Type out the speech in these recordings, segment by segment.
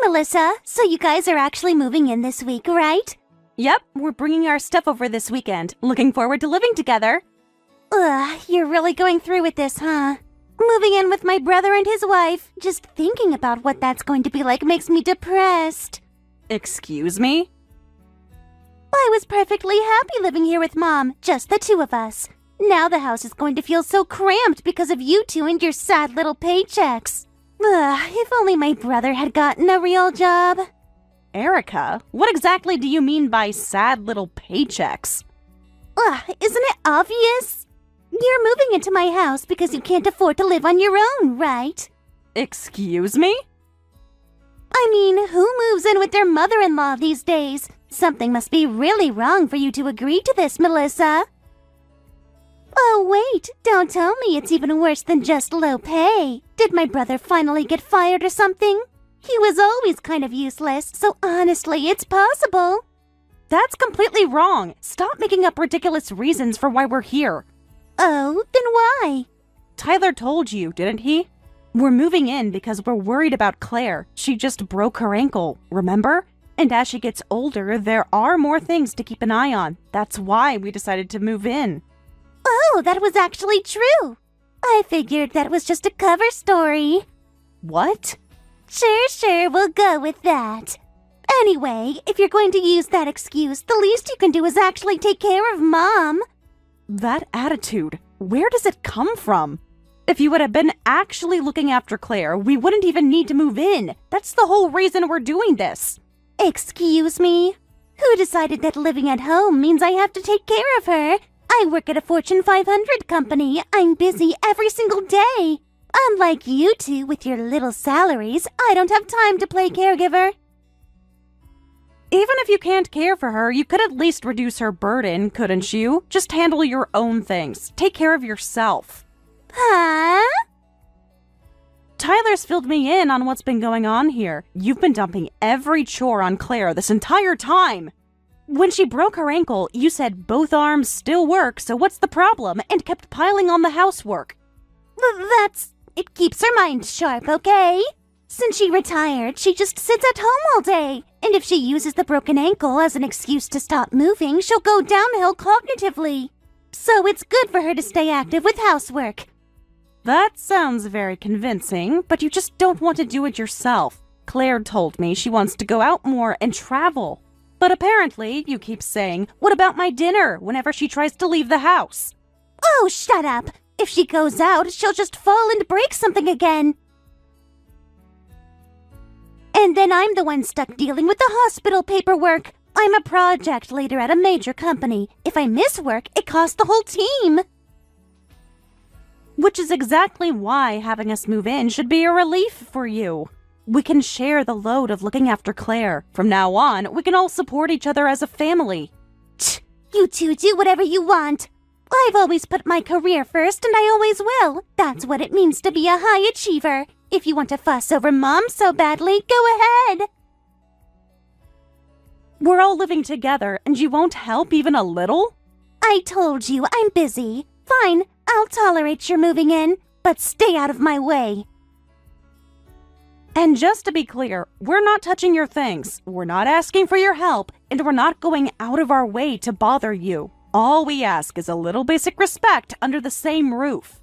Melissa. So you guys are actually moving in this week, right? Yep, we're bringing our stuff over this weekend. Looking forward to living together. Ugh, you're really going through with this, huh? Moving in with my brother and his wife. Just thinking about what that's going to be like makes me depressed. Excuse me? I was perfectly happy living here with Mom, just the two of us. Now the house is going to feel so cramped because of you two and your sad little paychecks. Ugh, if only my brother had gotten a real job. Erica, what exactly do you mean by sad little paychecks? Ugh, isn't it obvious? You're moving into my house because you can't afford to live on your own, right? Excuse me? I mean, who moves in with their mother-in-law these days? Something must be really wrong for you to agree to this, Melissa. Oh, wait, don't tell me it's even worse than just low pay. Did my brother finally get fired or something? He was always kind of useless, so honestly, it's possible. That's completely wrong. Stop making up ridiculous reasons for why we're here. Oh, then why? Tyler told you, didn't he? We're moving in because we're worried about Claire. She just broke her ankle, remember? And as she gets older, there are more things to keep an eye on. That's why we decided to move in. Oh, that was actually true. I figured that was just a cover story. What? Sure, we'll go with that. Anyway, if you're going to use that excuse, the least you can do is actually take care of Mom. That attitude, where does it come from? If you would have been actually looking after Claire, we wouldn't even need to move in. That's the whole reason we're doing this. Excuse me? Who decided that living at home means I have to take care of her? I work at a Fortune 500 company. I'm busy every single day. Unlike you two with your little salaries, I don't have time to play caregiver. Even if you can't care for her, you could at least reduce her burden, couldn't you? Just handle your own things. Take care of yourself. Huh? Tyler's filled me in on what's been going on here. You've been dumping every chore on Claire this entire time. When she broke her ankle, you said both arms still work, so what's the problem? And kept piling on the housework. It keeps her mind sharp, okay? Since she retired, she just sits at home all day. And if she uses the broken ankle as an excuse to stop moving, she'll go downhill cognitively. So it's good for her to stay active with housework. That sounds very convincing, but you just don't want to do it yourself. Claire told me she wants to go out more and travel. But apparently, you keep saying, "What about my dinner?" whenever she tries to leave the house. Oh, shut up! If she goes out, she'll just fall and break something again. And then I'm the one stuck dealing with the hospital paperwork. I'm a project leader at a major company. If I miss work, it costs the whole team. Which is exactly why having us move in should be a relief for you. We can share the load of looking after Claire. From now on, we can all support each other as a family. You two do whatever you want. I've always put my career first, and I always will. That's what it means to be a high achiever. If you want to fuss over Mom so badly, go ahead. We're all living together, and you won't help even a little? I told you, I'm busy. Fine, I'll tolerate your moving in, but stay out of my way. And just to be clear, we're not touching your things, we're not asking for your help, and we're not going out of our way to bother you. All we ask is a little basic respect under the same roof.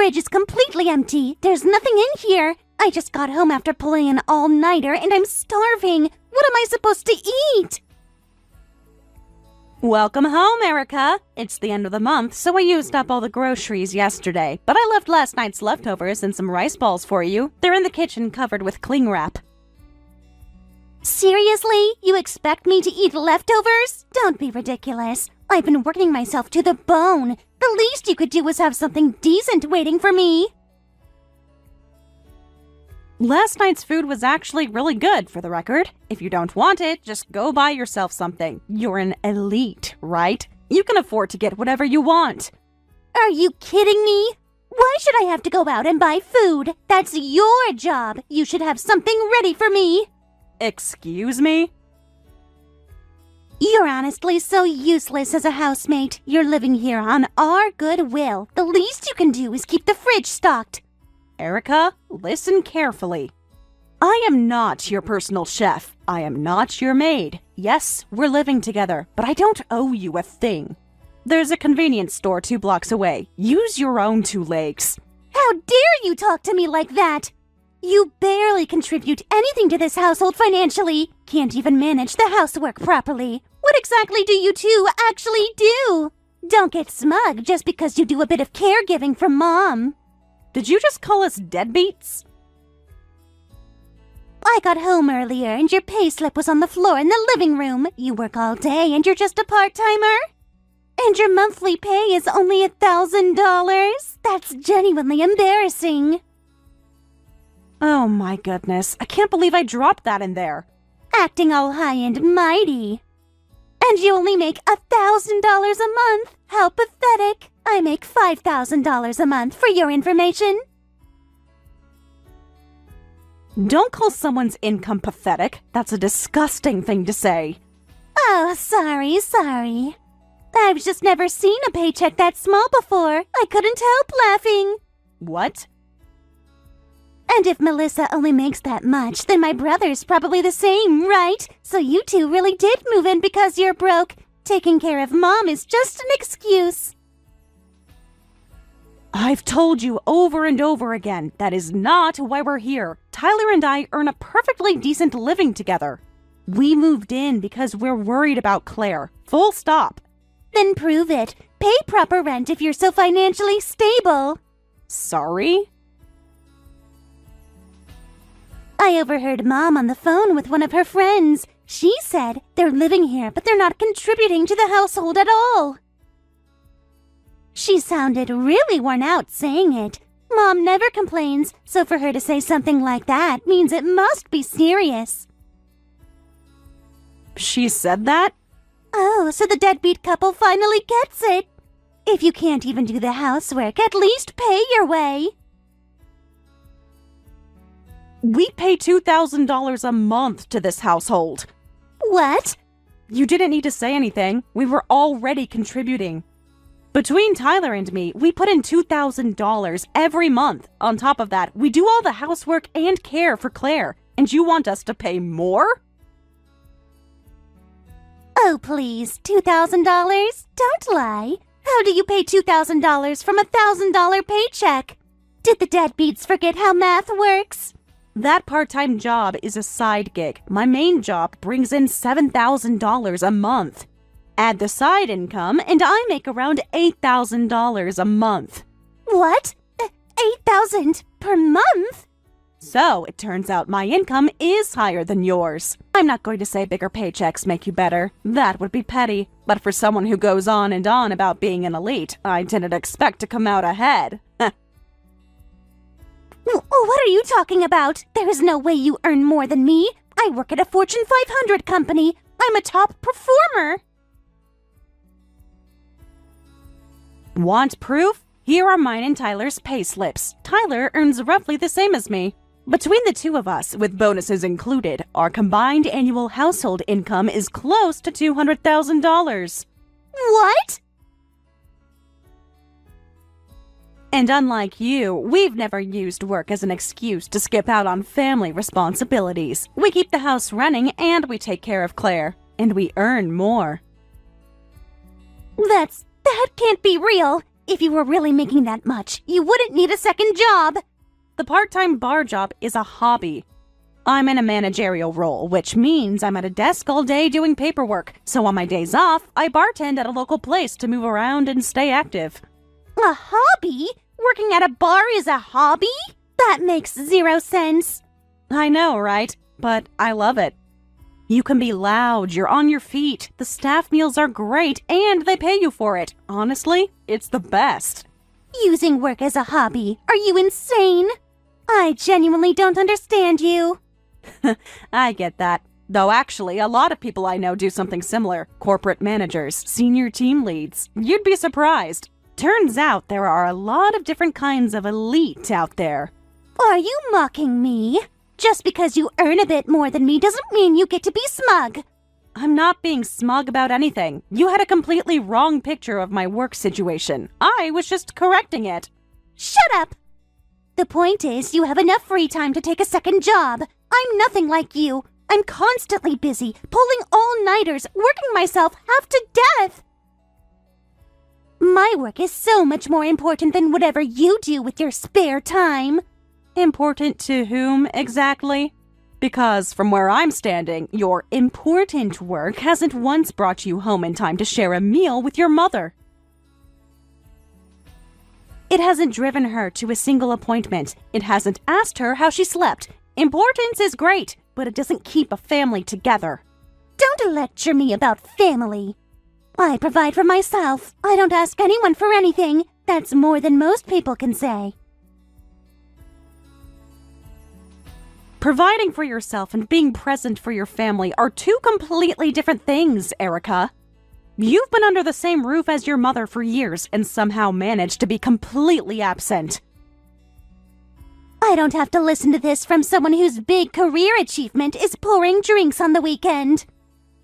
fridge is completely empty. There's nothing in here. I just got home after pulling an all-nighter and I'm starving. What am I supposed to eat? Welcome home, Erica. It's the end of the month, so I used up all the groceries yesterday. But I left last night's leftovers and some rice balls for you. They're in the kitchen covered with cling wrap. Seriously? You expect me to eat leftovers? Don't be ridiculous. I've been working myself to the bone. The least you could do is have something decent waiting for me. Last night's food was actually really good, for the record. If you don't want it, just go buy yourself something. You're an elite, right? You can afford to get whatever you want. Are you kidding me? Why should I have to go out and buy food? That's your job. You should have something ready for me. Excuse me? You're honestly so useless as a housemate. You're living here on our goodwill. The least you can do is keep the fridge stocked. Erica, listen carefully. I am not your personal chef. I am not your maid. Yes, we're living together, but I don't owe you a thing. There's a convenience store 2 blocks away. Use your own 2 legs. How dare you talk to me like that? You barely contribute anything to this household financially. Can't even manage the housework properly. What exactly do you two actually do? Don't get smug just because you do a bit of caregiving for Mom. Did you just call us deadbeats? I got home earlier and your payslip was on the floor in the living room. You work all day and you're just a part-timer? And your monthly pay is only $1,000? That's genuinely embarrassing. Oh my goodness, I can't believe I dropped that in there. Acting all high and mighty. And you only make $1,000 a month. How pathetic. I make $5,000 a month for your information. Don't call someone's income pathetic. That's a disgusting thing to say. Oh, sorry. I've just never seen a paycheck that small before. I couldn't help laughing. What? And if Melissa only makes that much, then my brother's probably the same, right? So you two really did move in because you're broke. Taking care of Mom is just an excuse. I've told you over and over again, that is not why we're here. Tyler and I earn a perfectly decent living together. We moved in because we're worried about Claire. Full stop. Then prove it. Pay proper rent if you're so financially stable. Sorry? I overheard Mom on the phone with one of her friends. She said they're living here, but they're not contributing to the household at all. She sounded really worn out saying it. Mom never complains, so for her to say something like that means it must be serious. She said that? Oh, so the deadbeat couple finally gets it. If you can't even do the housework, at least pay your way. We pay $2,000 a month to this household. What? You didn't need to say anything. We were already contributing. Between Tyler and me, we put in $2,000 every month. On top of that, we do all the housework and care for Claire. And you want us to pay more? Oh, please, $2,000? Don't lie. How do you pay $2,000 from a $1,000 paycheck? Did the deadbeats forget how math works? That part-time job is a side gig. My main job brings in $7,000 a month. Add the side income, and I make around $8,000 a month. What? $8,000 per month? So, it turns out my income is higher than yours. I'm not going to say bigger paychecks make you better. That would be petty. But for someone who goes on and on about being an elite, I didn't expect to come out ahead. What are you talking about? There is no way you earn more than me. I work at a Fortune 500 company. I'm a top performer. Want proof? Here are mine and Tyler's payslips. Tyler earns roughly the same as me. Between the two of us, with bonuses included, our combined annual household income is close to $200,000. What? And unlike you, we've never used work as an excuse to skip out on family responsibilities. We keep the house running and we take care of Claire. And we earn more. That can't be real. If you were really making that much, you wouldn't need a second job. The part-time bar job is a hobby. I'm in a managerial role, which means I'm at a desk all day doing paperwork. So on my days off, I bartend at a local place to move around and stay active. A hobby? Working at a bar is a hobby? That makes zero sense. I know, right? But I love it. You can be loud, you're on your feet, the staff meals are great, and they pay you for it. Honestly, it's the best. Using work as a hobby? Are you insane? I genuinely don't understand you. I get that. Though actually, a lot of people I know do something similar. Corporate managers, senior team leads. You'd be surprised. Turns out there are a lot of different kinds of elite out there. Are you mocking me? Just because you earn a bit more than me doesn't mean you get to be smug. I'm not being smug about anything. You had a completely wrong picture of my work situation. I was just correcting it. Shut up! The point is, you have enough free time to take a second job. I'm nothing like you. I'm constantly busy, pulling all-nighters, working myself half to death. My work is so much more important than whatever you do with your spare time. Important to whom, exactly? Because from where I'm standing, your important work hasn't once brought you home in time to share a meal with your mother. It hasn't driven her to a single appointment. It hasn't asked her how she slept. Importance is great, but it doesn't keep a family together. Don't lecture me about family. I provide for myself. I don't ask anyone for anything. That's more than most people can say. Providing for yourself and being present for your family are two completely different things, Erica. You've been under the same roof as your mother for years and somehow managed to be completely absent. I don't have to listen to this from someone whose big career achievement is pouring drinks on the weekend.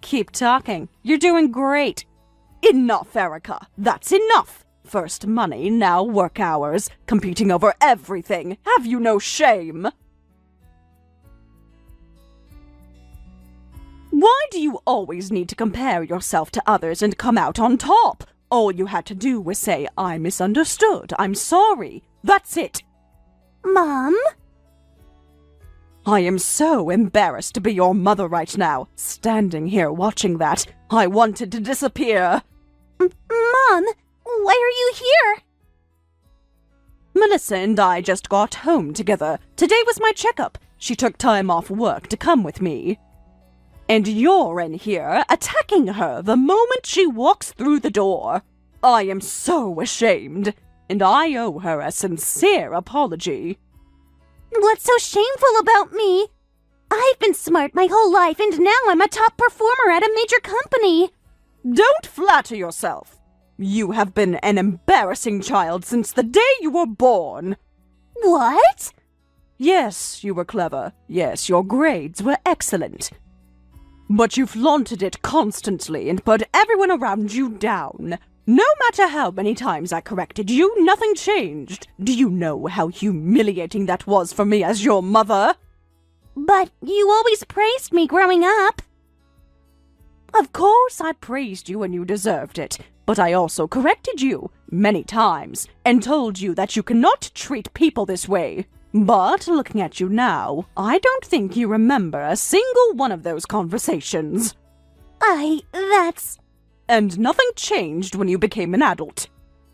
Keep talking. You're doing great. Enough, Erica. That's enough. First money, now work hours. Competing over everything. Have you no shame? Why do you always need to compare yourself to others and come out on top? All you had to do was say, I misunderstood, I'm sorry. That's it. Mom? I am so embarrassed to be your mother right now. Standing here watching that, I wanted to disappear. Mom, why are you here? Melissa and I just got home together. Today was my checkup. She took time off work to come with me. And you're in here attacking her the moment she walks through the door. I am so ashamed, and I owe her a sincere apology. What's so shameful about me? I've been smart my whole life, and now I'm a top performer at a major company. Don't flatter yourself. You have been an embarrassing child since the day you were born. What? Yes, you were clever. Yes, your grades were excellent. But you flaunted it constantly and put everyone around you down. No matter how many times I corrected you, nothing changed. Do you know how humiliating that was for me as your mother? But you always praised me growing up. Of course I praised you and you deserved it. But I also corrected you many times and told you that you cannot treat people this way. But looking at you now, I don't think you remember a single one of those conversations. That's... And nothing changed when you became an adult.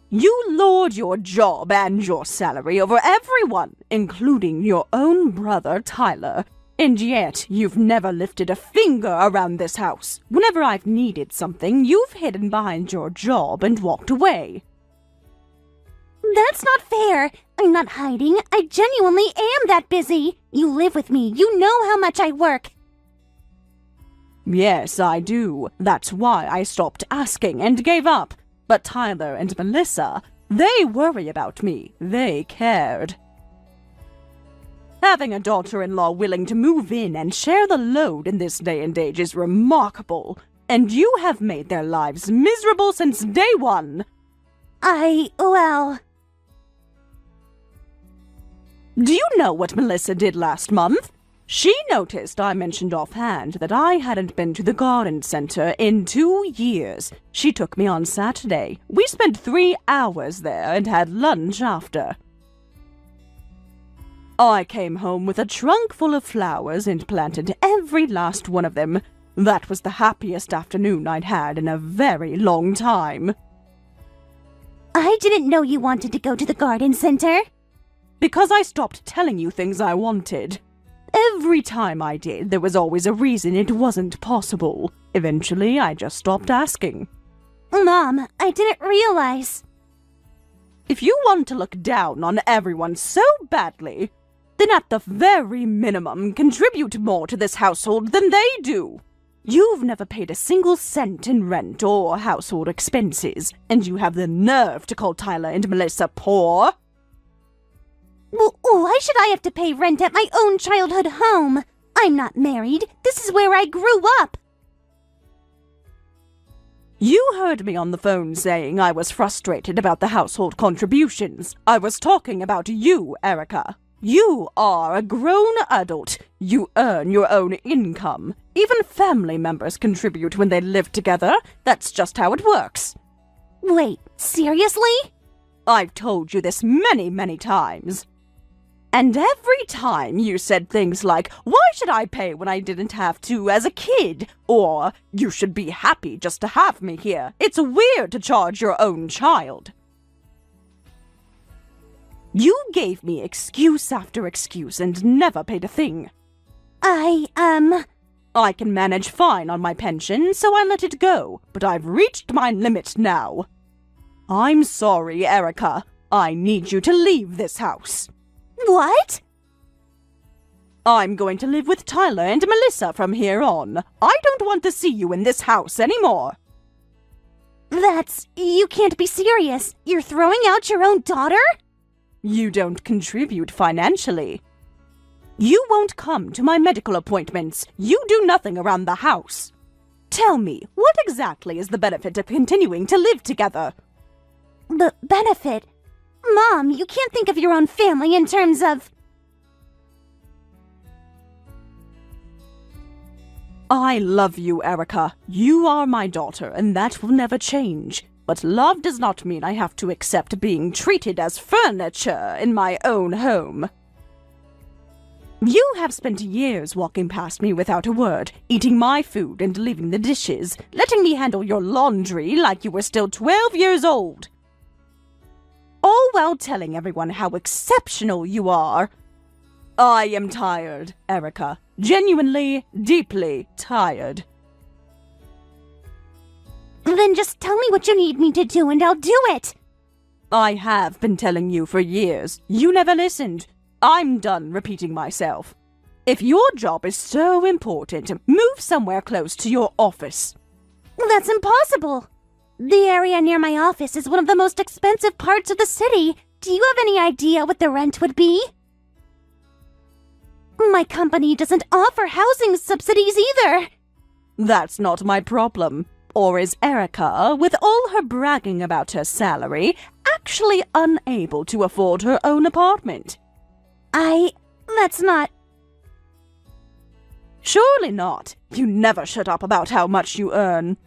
You lord your job and your salary over everyone, including your own brother, Tyler. And yet, you've never lifted a finger around this house. Whenever I've needed something, you've hidden behind your job and walked away. That's not fair. I'm not hiding. I genuinely am that busy. You live with me. You know how much I work. Yes, I do. That's why I stopped asking and gave up. But Tyler and Melissa, they worry about me. They cared. Having a daughter-in-law willing to move in and share the load in this day and age is remarkable. And you have made their lives miserable since day one. Well... Do you know what Melissa did last month? She noticed I mentioned offhand that I hadn't been to the garden center in 2 years. She took me on Saturday. We spent 3 hours there and had lunch after. I came home with a trunk full of flowers and planted every last one of them. That was the happiest afternoon I'd had in a very long time. I didn't know you wanted to go to the garden center. Because I stopped telling you things I wanted. Every time I did, there was always a reason it wasn't possible. Eventually, I just stopped asking. Mom, I didn't realize. If you want to look down on everyone so badly, then at the very minimum, contribute more to this household than they do. You've never paid a single cent in rent or household expenses, and you have the nerve to call Tyler and Melissa poor. Well, why should I have to pay rent at my own childhood home? I'm not married. This is where I grew up. You heard me on the phone saying I was frustrated about the household contributions. I was talking about you, Erica. You are a grown adult. You earn your own income. Even family members contribute when they live together. That's just how it works. Wait, seriously? I've told you this many, many times. And every time you said things like, why should I pay when I didn't have to as a kid? Or, you should be happy just to have me here. It's weird to charge your own child. You gave me excuse after excuse and never paid a thing. I can manage fine on my pension, so I let it go. But I've reached my limit now. I'm sorry, Erica. I need you to leave this house. What? I'm going to live with Tyler and Melissa from here on. I don't want to see you in this house anymore. You can't be serious. You're throwing out your own daughter? You don't contribute financially. You won't come to my medical appointments. You do nothing around the house. Tell me, what exactly is the benefit of continuing to live together? The benefit? Mom, you can't think of your own family in terms of... I love you, Erica. You are my daughter, and that will never change. But love does not mean I have to accept being treated as furniture in my own home. You have spent years walking past me without a word, eating my food and leaving the dishes, letting me handle your laundry like you were still 12 years old. All while telling everyone how exceptional you are. I am tired, Erica. Genuinely, deeply tired. Then just tell me what you need me to do and I'll do it. I have been telling you for years. You never listened. I'm done repeating myself. If your job is so important, move somewhere close to your office. That's impossible. The area near my office is one of the most expensive parts of the city. Do you have any idea what the rent would be? My company doesn't offer housing subsidies either. That's not my problem. Or is Erica, with all her bragging about her salary, actually unable to afford her own apartment? That's not... Surely not. You never shut up about how much you earn.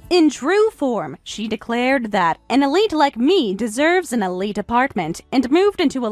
In true form, she declared that an elite like me deserves an elite apartment and moved into a